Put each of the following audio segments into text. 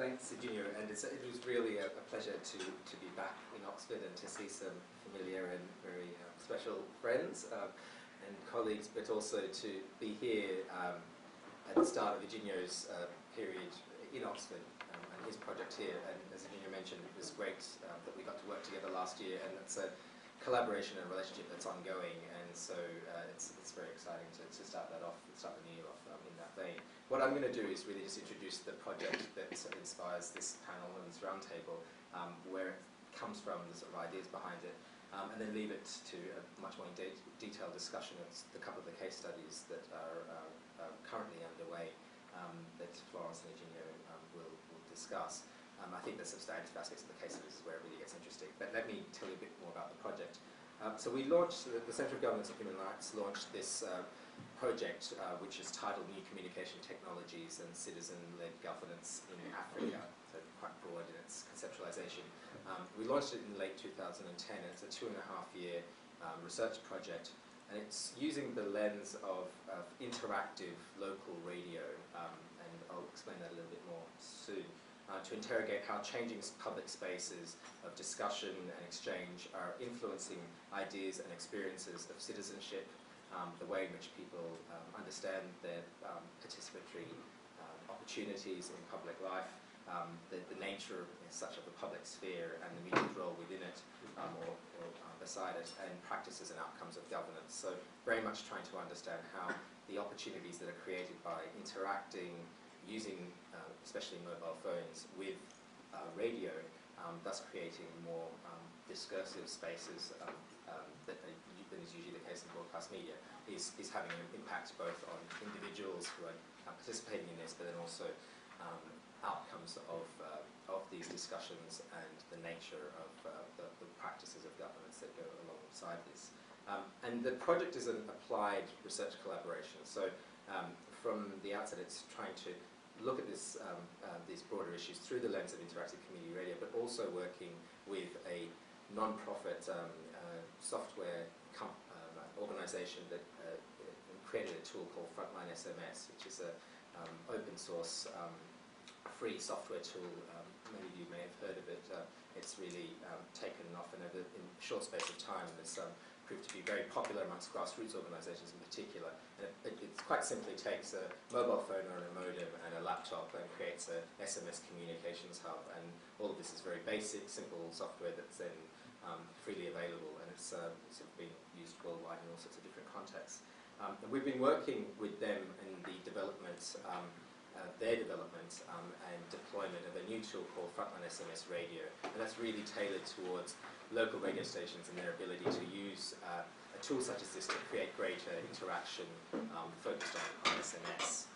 Thanks, Eugenio, and it was really a pleasure to be back in Oxford and to see some familiar and very special friends and colleagues, but also to be here at the start of Eugenio's period in Oxford and his project here. And as Eugenio mentioned, it was great that we got to work together last year, and it's a collaboration and relationship that's ongoing, and so it's very exciting to start that off, start the new year off in that vein. What I'm going to do is really just introduce the project that inspires this panel and this roundtable, where it comes from, the sort of ideas behind it, and then leave it to a much more detailed discussion of the couple of the case studies that are currently underway that Florence and Eugenio will discuss. I think the substantive aspects of the case studies is where it really gets interesting. But let me tell you a bit more about the project. So we launched, the Centre of Governance and Human Rights launched this project which is titled New Communication Technologies and Citizen-Led Governance in Africa, so quite broad in its conceptualization. We launched it in late 2010, and it's a 2.5-year research project, and it's using the lens of interactive local radio, and I'll explain that a little bit more soon. To interrogate how changing public spaces of discussion and exchange are influencing ideas and experiences of citizenship, the way in which people understand their participatory opportunities in public life, the nature as such of the public sphere and the media's role within it or beside it, and practices and outcomes of governance. So very much trying to understand how the opportunities that are created by interacting, using especially mobile phones with radio, thus creating more discursive spaces that is usually the case in broadcast media, is having an impact both on individuals who are participating in this, but then also outcomes of these discussions and the nature of the practices of governance that go alongside this. And the project is an applied research collaboration. So from the outset, it's trying to look at this, these broader issues through the lens of interactive community radio, but also working with a non-profit software organisation that created a tool called Frontline SMS, which is a open source free software tool. Many of you may have heard of it. It's really taken off, and in a short space of time it's proved to be very popular amongst grassroots organisations in particular. And it quite simply takes a mobile phone or a modem and a laptop and creates a SMS communications hub, and all of this is very basic, simple software that's then freely available, and it's sort of being used worldwide in all sorts of different contexts. And we've been working with them in the development, their development and deployment of a new tool called Frontline SMS Radio, and that's really tailored towards local radio stations and their ability to use a tool such as this to create greater interaction focused on SMS.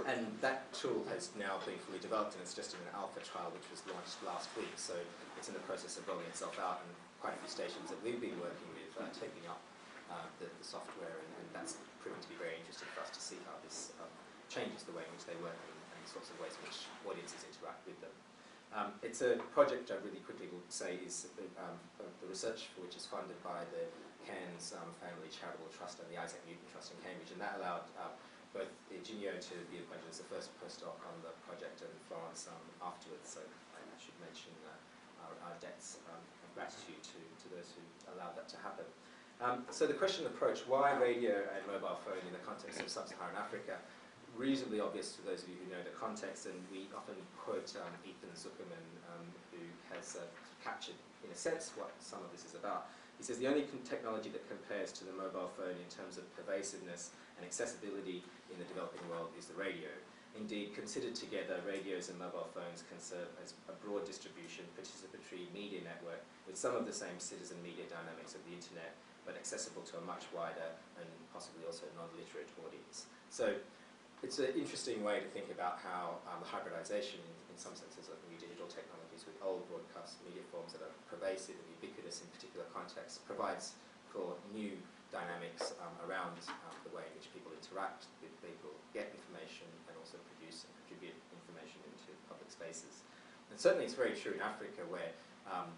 And that tool has now been fully developed, and it's just in an alpha trial which was launched last week, so it's in the process of rolling itself out, and quite a few stations that we've been working with taking up the software, and that's proven to be very interesting for us to see how this changes the way in which they work and the sorts of ways in which audiences interact with them. It's a project I really quickly will say is the research for which is funded by the Cairns Family Charitable Trust and the Isaac Newton Trust in Cambridge, and that allowed both Eugenio to be appointed as the first postdoc on the project, and Florence afterwards, so I should mention our debts of gratitude to those who allowed that to happen. So the question approach, why radio and mobile phone in the context of Sub-Saharan Africa? Reasonably obvious to those of you who know the context, and we often quote Ethan Zuckerman, who has captured, in a sense, what some of this is about. He says, the only technology that compares to the mobile phone in terms of pervasiveness and accessibility in the developing world is the radio. Indeed, considered together, radios and mobile phones can serve as a broad distribution, participatory media network with some of the same citizen media dynamics of the internet, but accessible to a much wider and possibly also non-literate audience. So it's an interesting way to think about how the hybridization, in some senses, of new digital technologies with old broadcast media forms that are pervasive and ubiquitous in particular contexts provides for new dynamics around the way in which people interact with people, get information, and also produce and contribute information into public spaces. And certainly it's very true in Africa, where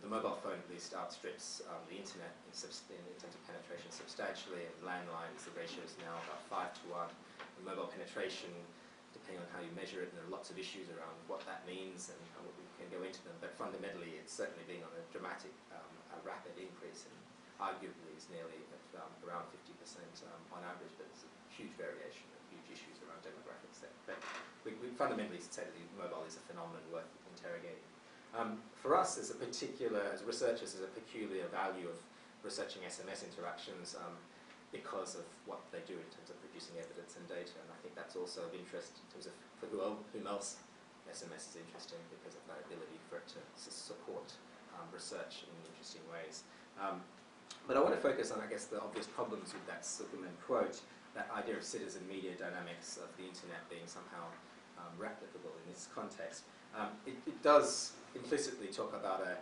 the mobile phone at least outstrips the internet in terms of penetration substantially, and landlines, the ratio is now about 5 to 1. The mobile penetration depending on how you measure it, and there are lots of issues around what that means, and we can go into them, but fundamentally it's certainly been on a dramatic, a rapid increase, and arguably is nearly at around 50% on average, but there's a huge variation and huge issues around demographics there. But we fundamentally say that the mobile is a phenomenon worth interrogating. For us, as researchers, there's a peculiar value of researching SMS interactions because of what they do in terms of producing evidence and data, and I think that's also of interest in terms of for whom else SMS is interesting, because of that ability for it to support research in interesting ways. But I want to focus on, I guess, the obvious problems with that Zuckerman quote, that idea of citizen media dynamics of the internet being somehow replicable in this context. It does implicitly talk about a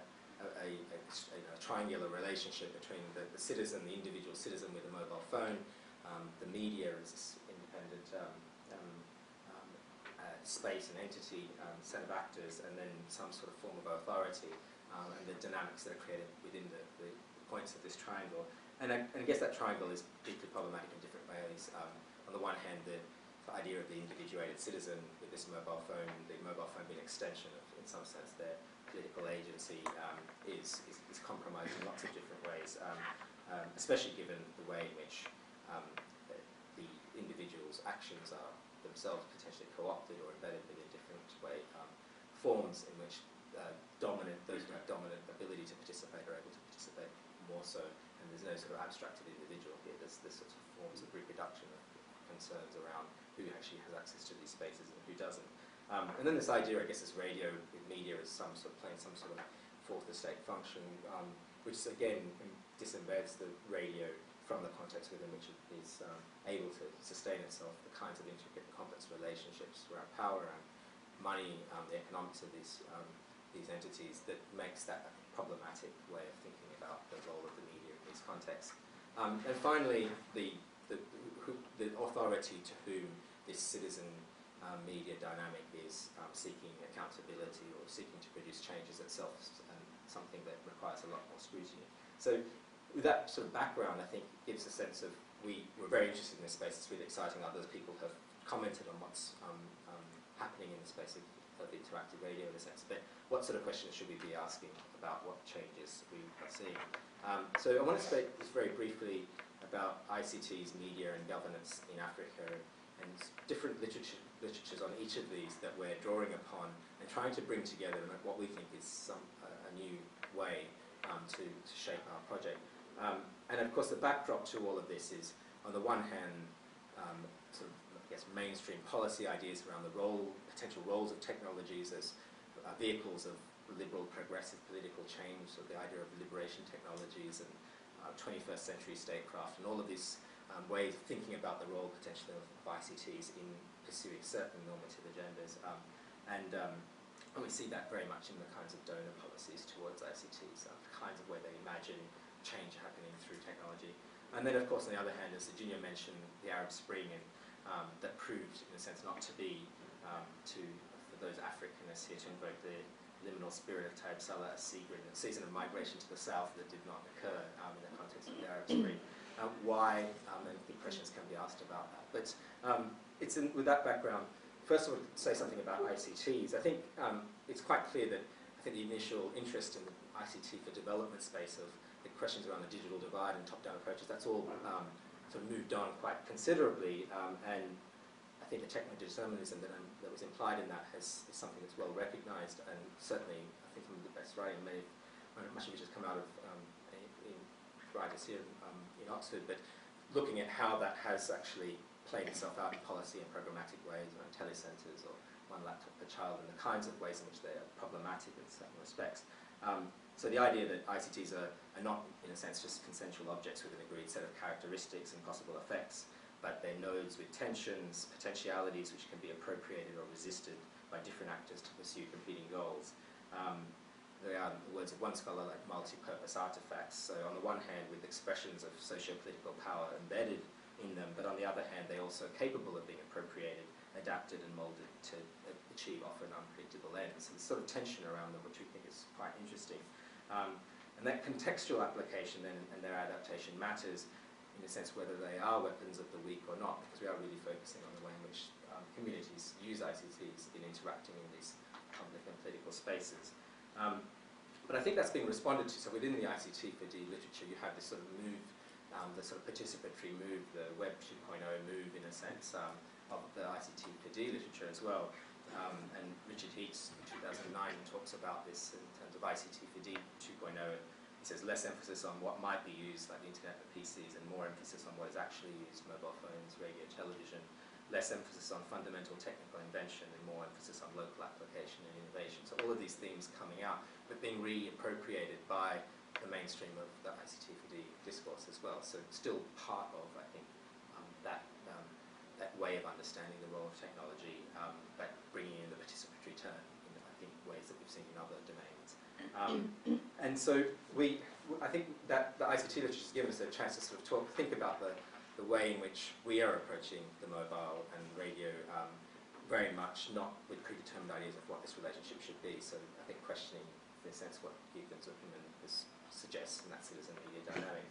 triangular relationship between the citizen, the individual citizen with a mobile phone, the media as this independent space and entity, set of actors, and then some sort of form of authority, and the dynamics that are created within the points of this triangle. And I guess that triangle is deeply problematic in different ways. On the one hand, the idea of the individuated citizen with this mobile phone, the mobile phone being an extension of, in some sense, their political agency, is compromised in lots of different ways, especially given the way in which the individual's actions are themselves potentially co-opted or embedded within different forms in which those who have dominant ability to participate are able to participate more so, and there's no sort of abstracted individual here. There's sorts of forms of reproduction of concerns around who actually has access to these spaces and who doesn't. And then this idea, I guess, is radio with media as playing some sort of fourth estate function, which again disembeds the radio from the context within which it is able to sustain itself, the kinds of intricate and complex relationships around power and money, the economics of these entities, that makes that a problematic way of thinking about the role of the media in these contexts. And finally, the authority to whom this citizen media dynamic is seeking accountability or seeking to produce changes itself, and something that requires a lot more scrutiny. So with that sort of background, I think gives a sense of we're very interested in this space. It's really exciting. Other people have commented on what's happening in the space of interactive radio in a sense, but what sort of questions should we be asking about what changes we are seeing? So I want to speak just very briefly about ICTs, media and governance in Africa, and different literatures on each of these that we're drawing upon and trying to bring together what we think is a new way to shape our project. And of course the backdrop to all of this is, on the one hand, sort of, I guess, mainstream policy ideas around the potential roles of technologies as vehicles of liberal, progressive political change, so the idea of liberation technologies and 21st century statecraft, and all of these ways of thinking about the role potentially of ICTs in pursuing certain normative agendas. And we see that very much in the kinds of donor policies towards ICTs, the kinds of way they imagine change happening through technology. And then, of course, on the other hand, as Virginia mentioned, the Arab Spring, and that proved, in a sense, not to be, for those Africanists here, to invoke the liminal spirit of Taib Salah as-Sigrin, a season of migration to the south that did not occur in the context of the Arab Spring. Why? And the questions can be asked about that. But with that background, first of all, to say something about ICTs. I think it's quite clear that the initial interest in the ICT for development space of the questions around the digital divide and top-down approaches, that's all sort of moved on quite considerably, and I think the techno-determinism that was implied in that is something that's well recognised, and certainly I think some of the best writing, much of which has come out of in writers here in Oxford, but looking at how that has actually played itself out in policy and programmatic ways, around telecentres or one laptop per child, and the kinds of ways in which they are problematic in certain respects. So the idea that ICTs are not, in a sense, just consensual objects with an agreed set of characteristics and possible effects, but they're nodes with tensions, potentialities which can be appropriated or resisted by different actors to pursue competing goals. They are, in the words of one scholar, like multi-purpose artifacts. So on the one hand, with expressions of socio-political power embedded in them, but on the other hand, they're also capable of being appropriated, adapted and moulded to achieve often unpredictable ends. So there's sort of tension around them, which we think is quite interesting. And that contextual application then and their adaptation matters in in a sense, whether they are weapons of the weak or not, because we are really focusing on the way in which communities use ICTs in interacting in these public and political spaces. But I think that's being responded to. So within the ICT for D literature, you have this sort of move, the sort of participatory move, the Web 2.0 move, in a sense, of the ICT for D literature as well. And Richard Heates in 2009 talks about this in terms of ICT for D 2.0. He says less emphasis on what might be used, like the internet for PCs, and more emphasis on what is actually used, mobile phones, radio, television. Less emphasis on fundamental technical invention and more emphasis on local application and innovation. So all of these themes coming out, but being reappropriated by the mainstream of the ICT for D discourse as well. So still part of, I think, that way of understanding the role of technology, but bringing in the participatory turn in, I think, ways that we've seen in other domains. And so I think that the ICT literature has given us a chance to sort of think about the way in which we are approaching the mobile and radio, very much not with predetermined ideas of what this relationship should be. So I think questioning, in a sense, what Gibbons or Human suggests in that citizen media dynamic.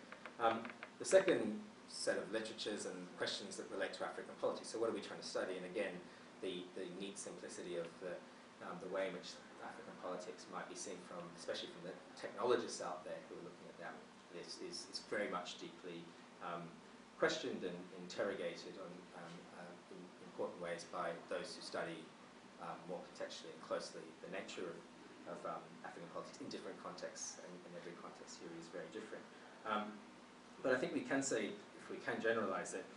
The second set of literatures and questions that relate to African politics. So what are we trying to study? And again, the neat simplicity of the way in which African politics might be seen from, especially from the technologists out there who are looking at that, this is very much deeply questioned and interrogated in important ways by those who study more contextually and closely the nature of African politics in different contexts, and every context here is very different. But I think we can say, if we can generalize it,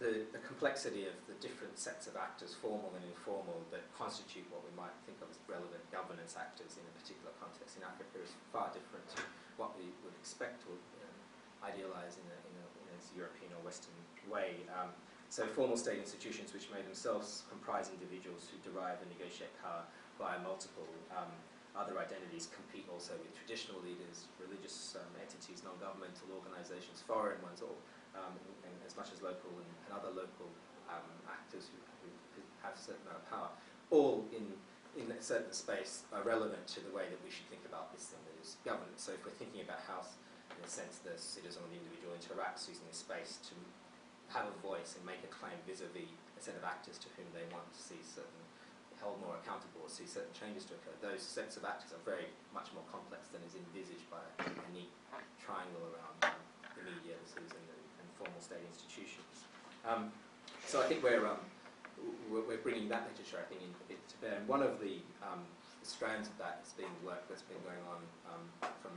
the complexity of the different sets of actors, formal and informal, that constitute what we might think of as relevant governance actors in a particular context in Africa is far different to what we would expect or idealize in a European or Western way. So formal state institutions which may themselves comprise individuals who derive and negotiate power via multiple other identities compete also with traditional leaders, religious entities, non-governmental organizations, foreign ones, or and as much as local and other local actors who have a certain amount of power, all in a certain space are relevant to the way that we should think about this thing that is governance. So if we're thinking about how, in a sense, the citizen or the individual interacts using this space to have a voice and make a claim vis-a-vis a set of actors to whom they want to see held more accountable or see certain changes to occur, those sets of actors are very much more complex than is envisaged by a neat triangle around the media, the citizen, and formal state institutions. So I think we're bringing that literature, I think, a bit to bear. And one of the strands of that has been work that's been going on from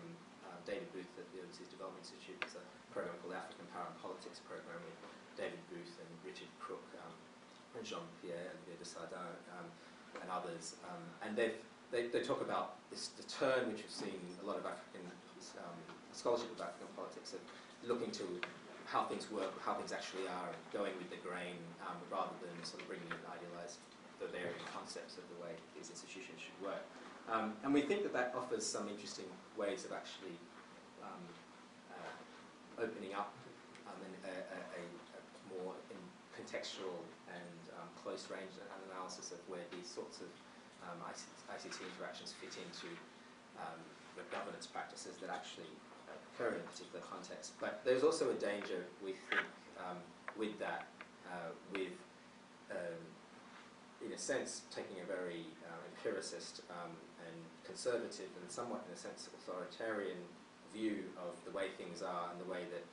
David Booth at the Overseas Development Institute. There's a program called African Power and Politics program with David Booth and Richard Crook and Jean-Pierre Olivier de Sardin and others. And they talk about the turn which we've seen a lot of African scholarship of African politics, of looking to how things work, how things actually are, and going with the grain rather than sort of bringing in idealized Bavarian concepts of the way these institutions should work. And we think that offers some interesting ways of actually opening up a more contextual and close range analysis of where these sorts of ICT interactions fit into the governance practices that actually occur in a particular context. But there's also a danger, we think, with that, in a sense, taking a very empiricist and conservative and somewhat, in a sense, authoritarian view of the way things are and the way that,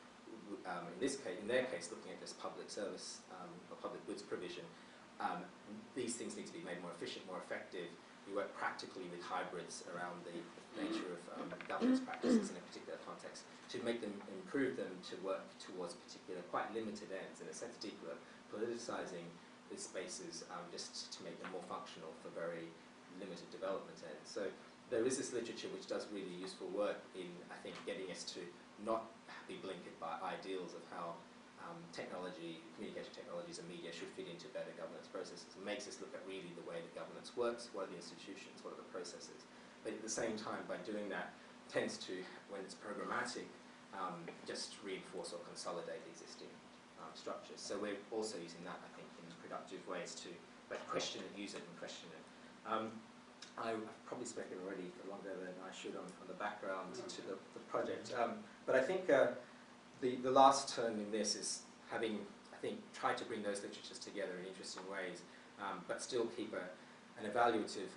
in their case, looking at this public service or public goods provision, these things need to be made more efficient, more effective. We work practically with hybrids around the nature of governance practices in a particular context to make them, improve them, to work towards particular, quite limited ends, in a sense, politicizing these spaces just to make them more functional for very limited development ends. So there is this literature which does really useful work in, I think, getting us to not be blinkered by ideals of how technology, communication technologies and media should fit into better governance processes. It makes us look at really the way that governance works, what are the institutions, what are the processes. But at the same time, by doing that, tends to, when it's programmatic, just reinforce or consolidate existing structures. So we're also using that, I think, in productive ways to both question it, use it, and question it. I've probably spoken already for longer than I should on the background to the project, but I think the last turn in this is having, I think, tried to bring those literatures together in interesting ways, but still keep an evaluative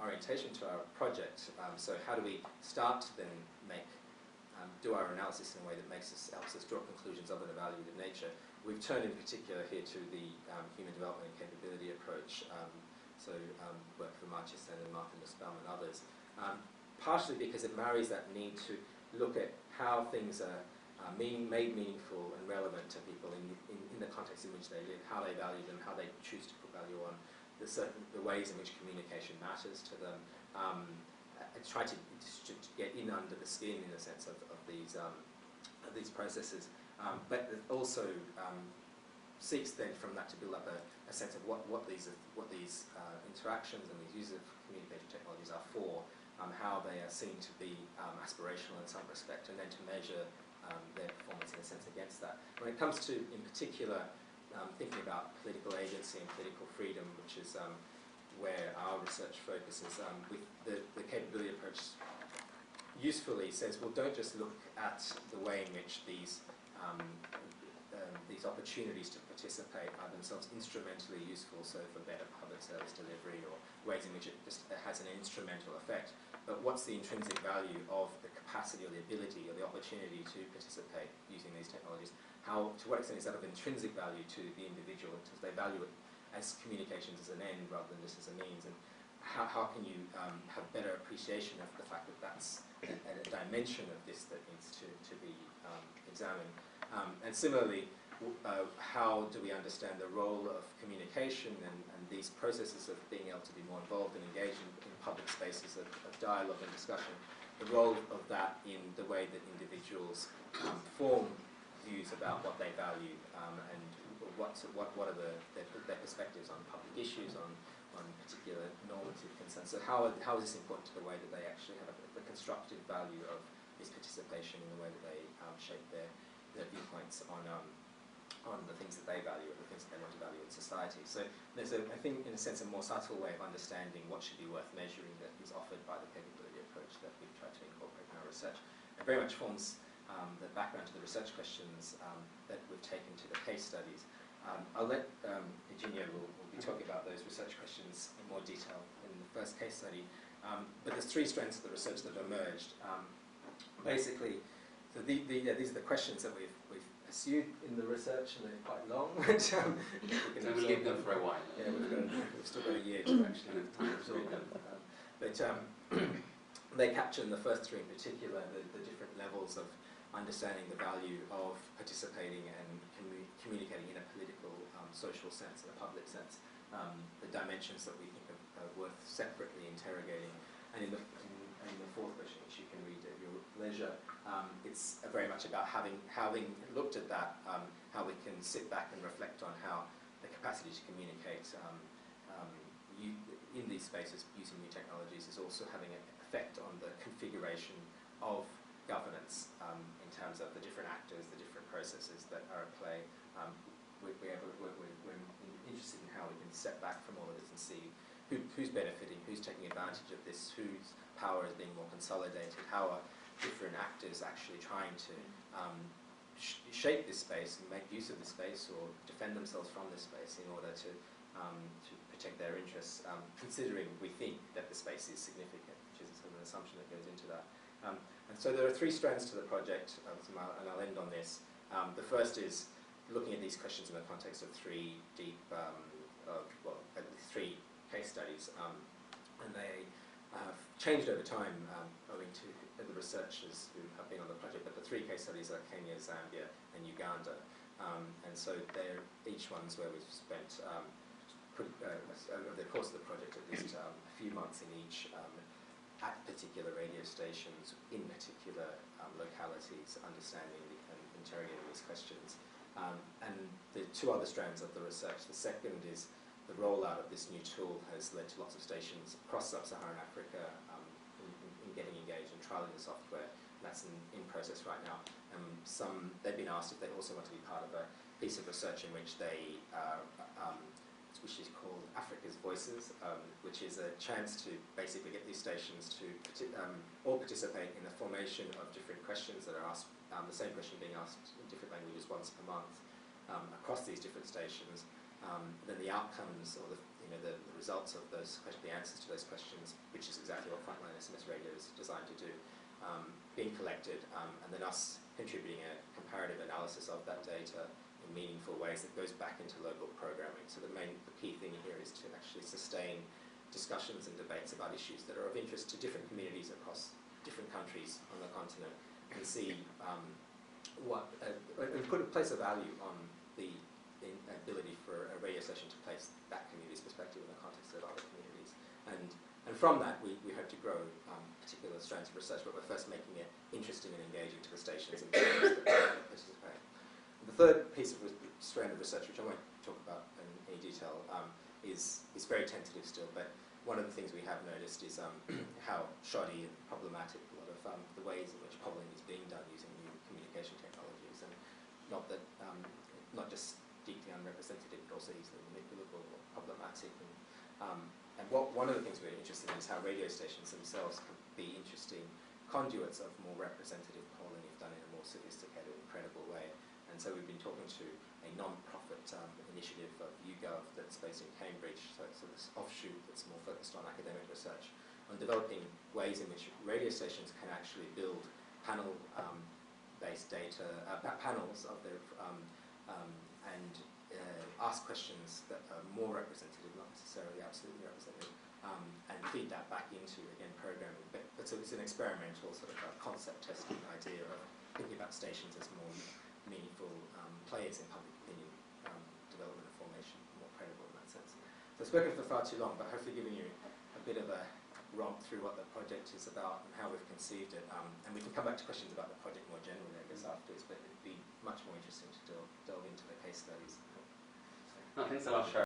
orientation to our project. So how do we start to then do our analysis in a way that helps us draw conclusions of an evaluative nature? We've turned in particular here to the human development and capability approach, work from Marchesen and Martin Nussbaum and others, partially because it marries that need to look at how things are made meaningful and relevant to people in the context in which they live, how they value them, how they choose to put value on the ways in which communication matters to them. Try to get in under the skin, in a sense, of these processes, but it also seeks then from that to build up a sense of what these interactions and these uses of communication technologies are for, how they are seen to be aspirational in some respect, and then to measure their performance in a sense against that. When it comes to, in particular, thinking about political agency and political freedom, which is where our research focuses, with the capability approach usefully says, well, don't just look at the way in which these opportunities to participate are themselves instrumentally useful, so for better public service delivery or ways in which it just has an instrumental effect, but what's the intrinsic value of the capacity or the ability or the opportunity to participate using these technologies? To what extent is that of intrinsic value to the individual, because they value it as communications as an end rather than just as a means, and how can you have better appreciation of the fact that that's a dimension of this that needs to be examined. And similarly, how do we understand the role of communication and these processes of being able to be more involved and engaged in public spaces of dialogue and discussion, the role of that in the way that individuals form views about what they value and what are their perspectives on public issues, on particular normative concerns. So how is this important to the way that they actually have the constructive value of this participation in the way that they shape their viewpoints on the things that they value and the things that they want to value in society. So there's, I think, in a sense, a more subtle way of understanding what should be worth measuring that is offered by the capability approach that we've tried to incorporate in our research. It very much forms the background to the research questions that we've taken to the case studies. I'll let Virginia will be talking about those research questions in more detail in the first case study. But there's three strands of the research that have emerged. Basically, so these are the questions that we've pursued in the research, and they're quite long. So we'll leave them for a while. Yeah, we've still got a year to actually absorb them. But they capture in the first three in particular the different levels of understanding the value of participating and communicating in a political, social sense, in a public sense, the dimensions that we think are worth separately interrogating. And in the fourth question, which you can read at your leisure, it's very much about having looked at that, how we can sit back and reflect on how the capacity to communicate in these spaces using new technologies is also having an effect on the configuration of governance in terms of the different actors, the different processes that are at play. We're interested in how we can step back from all of this and see who's benefiting, who's taking advantage of this, whose power is being more consolidated, how are different actors actually trying to shape this space and make use of this space or defend themselves from this space in order to protect their interests, considering we think that the space is significant, which is sort of an assumption that goes into that. And so there are three strands to the project, and I'll end on this. The first is looking at these questions in the context of three three case studies, and they have changed over time owing to the researchers who have been on the project, but the three case studies are Kenya, Zambia and Uganda, and so they're each ones where we've spent over the course of the project at least a few months in each at particular radio stations, in particular localities, understanding and interrogating these questions. And the two other strands of the research, the second is the rollout of this new tool has led to lots of stations across Sub-Saharan Africa in getting engaged and trialling the software. And that's in process right now. They've been asked if they also want to be part of a piece of research in which they which is called Africa's Voices, which is a chance to basically get these stations to all participate in the formation of different questions that are asked, the same question being asked in different languages once per month across these different stations. Then the outcomes or the results of those questions, the answers to those questions, which is exactly what Frontline SMS Radio is designed to do, being collected, and then us contributing a comparative analysis of that data in meaningful ways that goes back into local programming. So the key thing here is to actually sustain discussions and debates about issues that are of interest to different communities across different countries on the continent, and see and place a value on the ability for a radio station to place that community's perspective in the context of other communities. And from that, we hope to grow particular strands of research, but we're first making it interesting and engaging to the stations and communities that participate. The third piece of strand of research, which I won't talk about in any detail, is very tentative still, but one of the things we have noticed is how shoddy and problematic a lot of the ways in which polling is being done using new communication technologies, and not just deeply unrepresentative, but also easily manipulable or problematic. And one of the things we're interested in is how radio stations themselves can be interesting conduits of more representative polling if done in a more sophisticated and credible way. And so we've been talking to a non-profit initiative of YouGov that's based in Cambridge, so it's this offshoot that's more focused on academic research, on developing ways in which radio stations can actually build panel-based data, panels of their and ask questions that are more representative, not necessarily absolutely representative, and feed that back into, again, programming. But so it's an experimental sort of concept testing idea of thinking about stations as more meaningful players in public opinion development and formation, more credible in that sense. So I've spoken for far too long, but hopefully giving you a bit of a romp through what the project is about and how we've conceived it. And we can come back to questions about the project more generally, I guess, afterwards, but it'd be much more interesting to delve into the case studies. No, thanks a lot, Sharath.